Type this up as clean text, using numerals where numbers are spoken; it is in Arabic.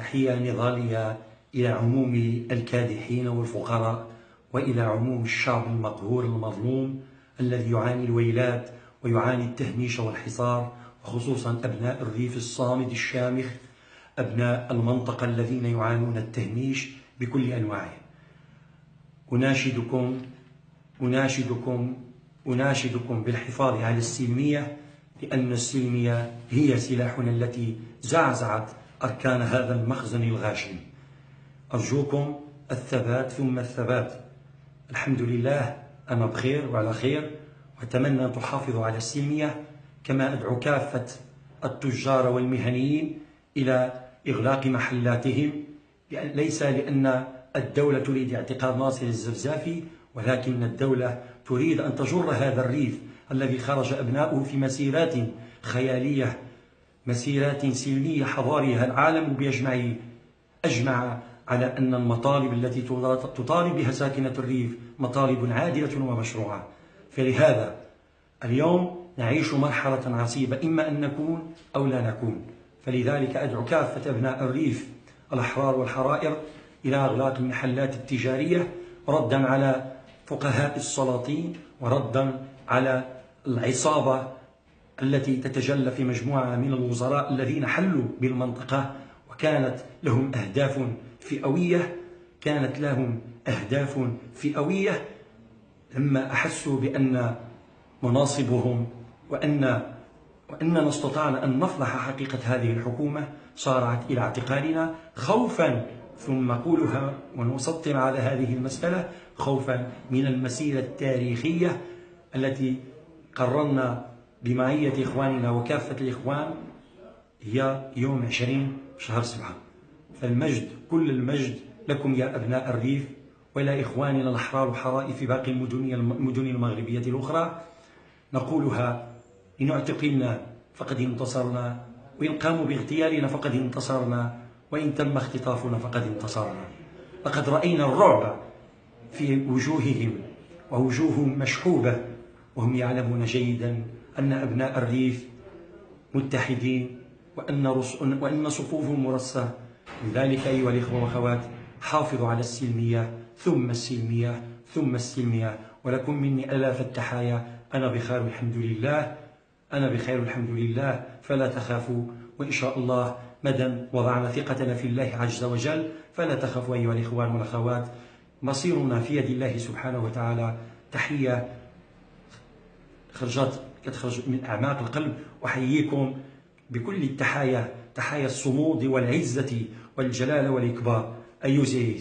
تحية نضالية إلى عموم الكادحين والفقراء، وإلى عموم الشعب المقهور المظلوم الذي يعاني الويلات ويعاني التهميش والحصار، وخصوصا أبناء الريف الصامد الشامخ، أبناء المنطقة الذين يعانون التهميش بكل أنواعه. أناشدكم بالحفاظ على السلمية، لأن السلمية هي سلاحنا التي زعزعت أركان هذا المخزن الغاشم. أرجوكم الثبات ثم الثبات. الحمد لله أنا بخير وعلى خير، وأتمنى أن تحافظوا على السلمية، كما أدعو كافة التجار والمهنيين إلى إغلاق محلاتهم، ليس لأن الدولة تريد اعتقال ناصر الزرزافي، ولكن الدولة تريد أن تجر هذا الريف الذي خرج أبناؤه في مسيرات خيالية، مسيرات سلمية حضارية. العالم أجمع على أن المطالب التي تطالب بها ساكنة الريف مطالب عادلة ومشروعة. فلهذا اليوم نعيش مرحلة عصيبة، إما أن نكون أو لا نكون. فلذلك أدعو كافة أبناء الريف الأحرار والحرائر إلى إغلاق المحلات التجارية، ردا على فقهاء السلاطين، وردا على العصابة التي تتجلى في مجموعة من الوزراء الذين حلوا بالمنطقة، وكانت لهم أهداف فئوية لما أحسوا بأن مناصبهم وأننا استطعنا أن نفضح حقيقة هذه الحكومة، صارت إلى اعتقالنا خوفا، ثم نقولها ونسطر على هذه المسألة، خوفا من المسيرة التاريخية التي قررنا بمعية إخواننا وكافة الإخوان هي يوم 20 شهر 7. فالمجد، كل المجد لكم يا أبناء الريف، وإلى إخواننا الأحرار والحرائر في باقي المدن المغربية الأخرى. نقولها: إن اعتقلنا فقد انتصرنا، وإن قاموا باغتيالنا فقد انتصرنا، وإن تم اختطافنا فقد انتصرنا. لقد رأينا الرعب في وجوههم، ووجوههم مشحوبة، وهم يعلمون جيدا أن أبناء الريف متحدين، وأن صفوفهم مرصة. لذلك أيها الإخوة والأخوات، حافظوا على السلمية ثم السلمية ثم السلمية، ولكم مني آلاف التحايا. أنا بخير الحمد لله، فلا تخافوا، وإن شاء الله مدام وضعنا ثقتنا في الله عز وجل فلا تخافوا أيها الإخوان والأخوات. مصيرنا في يد الله سبحانه وتعالى. تحية كتخرج من أعماق القلب، أحييكم بكل التحايا، تحايا الصمود والعزة والجلال والإكبار. أيوزي